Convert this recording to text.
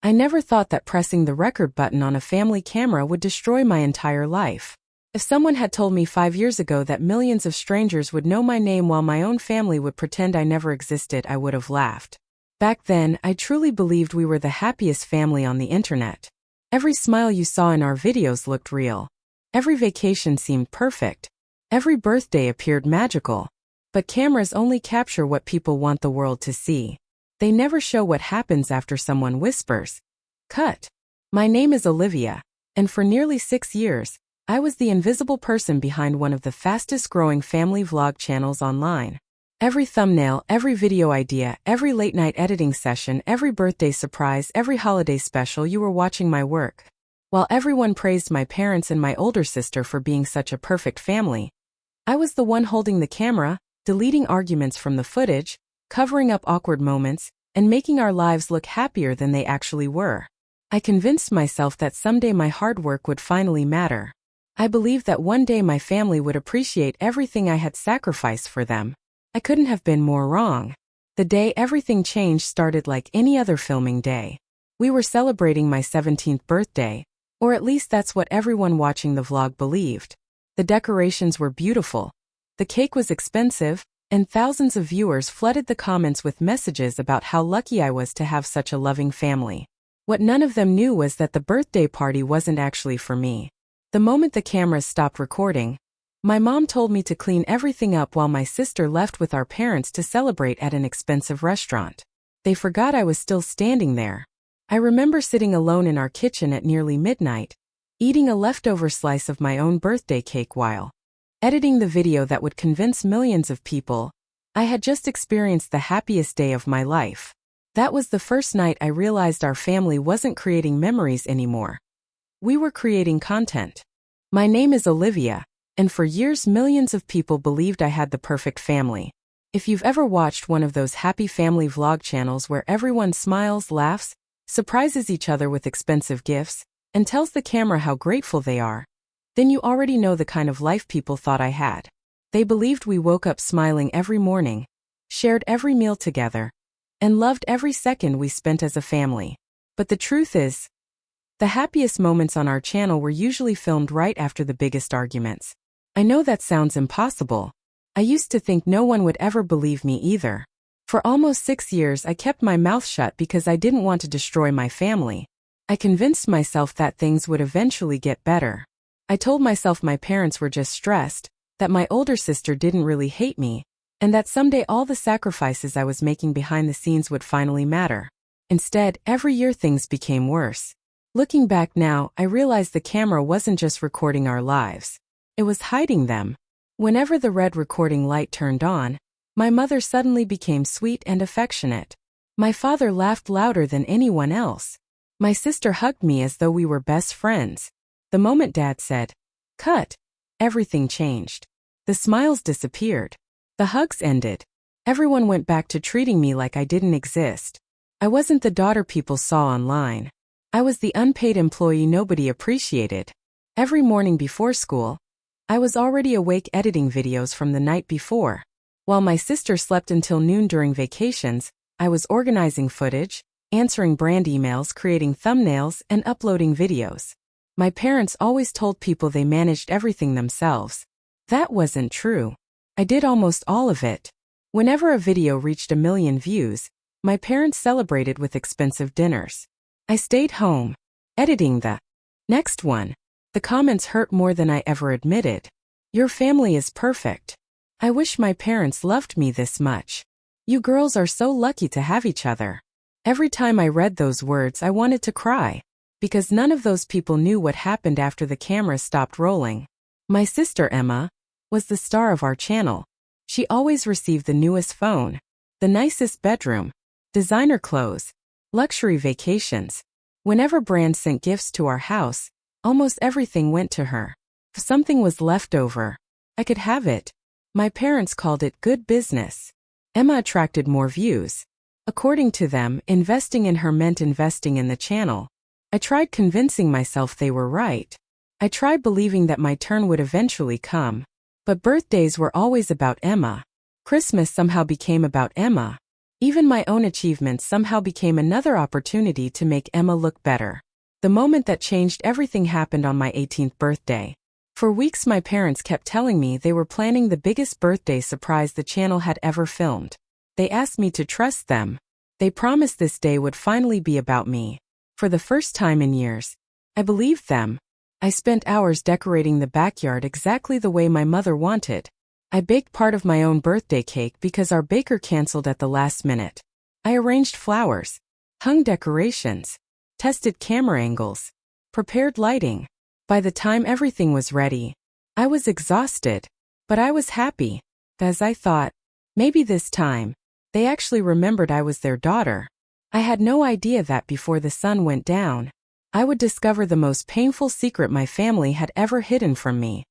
I never thought that pressing the record button on a family camera would destroy my entire life. If someone had told me 5 years ago that millions of strangers would know my name while my own family would pretend I never existed, I would have laughed. Back then, I truly believed we were the happiest family on the internet. Every smile you saw in our videos looked real. Every vacation seemed perfect. Every birthday appeared magical. But cameras only capture what people want the world to see. They never show what happens after someone whispers, "Cut." My name is Olivia, and for nearly 6 years, I was the invisible person behind one of the fastest-growing family vlog channels online. Every thumbnail, every video idea, every late-night editing session, every birthday surprise, every holiday special, you were watching my work. While everyone praised my parents and my older sister for being such a perfect family, I was the one holding the camera, deleting arguments from the footage, covering up awkward moments, and making our lives look happier than they actually were. I convinced myself that someday my hard work would finally matter. I believed that one day my family would appreciate everything I had sacrificed for them. I couldn't have been more wrong. The day everything changed started like any other filming day. We were celebrating my 17th birthday, or at least that's what everyone watching the vlog believed. The decorations were beautiful. The cake was expensive, and thousands of viewers flooded the comments with messages about how lucky I was to have such a loving family. What none of them knew was that the birthday party wasn't actually for me. The moment the cameras stopped recording, my mom told me to clean everything up while my sister left with our parents to celebrate at an expensive restaurant. They forgot I was still standing there. I remember sitting alone in our kitchen at nearly midnight, eating a leftover slice of my own birthday cake while editing the video that would convince millions of people I had just experienced the happiest day of my life. That was the first night I realized our family wasn't creating memories anymore. We were creating content. My name is Olivia, and for years millions of people believed I had the perfect family. If you've ever watched one of those happy family vlog channels where everyone smiles, laughs, surprises each other with expensive gifts, and tells the camera how grateful they are, then you already know the kind of life people thought I had. They believed we woke up smiling every morning, shared every meal together, and loved every second we spent as a family. But the truth is, the happiest moments on our channel were usually filmed right after the biggest arguments. I know that sounds impossible. I used to think no one would ever believe me either. For almost 6 years I kept my mouth shut because I didn't want to destroy my family. I convinced myself that things would eventually get better. I told myself my parents were just stressed, that my older sister didn't really hate me, and that someday all the sacrifices I was making behind the scenes would finally matter. Instead, every year things became worse. Looking back now, I realized the camera wasn't just recording our lives. It was hiding them. Whenever the red recording light turned on, my mother suddenly became sweet and affectionate. My father laughed louder than anyone else. My sister hugged me as though we were best friends. The moment Dad said, "Cut," everything changed. The smiles disappeared. The hugs ended. Everyone went back to treating me like I didn't exist. I wasn't the daughter people saw online. I was the unpaid employee nobody appreciated. Every morning before school, I was already awake editing videos from the night before. While my sister slept until noon during vacations, I was organizing footage, answering brand emails, creating thumbnails, and uploading videos. My parents always told people they managed everything themselves. That wasn't true. I did almost all of it. Whenever a video reached 1 million views, my parents celebrated with expensive dinners. I stayed home, editing the next one. The comments hurt more than I ever admitted. "Your family is perfect. I wish my parents loved me this much. You girls are so lucky to have each other." Every time I read those words I wanted to cry, because none of those people knew what happened after the camera stopped rolling. My sister Emma was the star of our channel. She always received the newest phone, the nicest bedroom, designer clothes, luxury vacations. Whenever brands sent gifts to our house, almost everything went to her. If something was left over, I could have it. My parents called it good business. Emma attracted more views. According to them, investing in her meant investing in the channel. I tried convincing myself they were right. I tried believing that my turn would eventually come. But birthdays were always about Emma. Christmas somehow became about Emma. Even my own achievements somehow became another opportunity to make Emma look better. The moment that changed everything happened on my 18th birthday. For weeks my parents kept telling me they were planning the biggest birthday surprise the channel had ever filmed. They asked me to trust them. They promised this day would finally be about me. For the first time in years, I believed them. I spent hours decorating the backyard exactly the way my mother wanted. I baked part of my own birthday cake because our baker canceled at the last minute. I arranged flowers, hung decorations, tested camera angles, prepared lighting. By the time everything was ready, I was exhausted, but I was happy, as I thought, maybe this time, they actually remembered I was their daughter. I had no idea that before the sun went down, I would discover the most painful secret my family had ever hidden from me.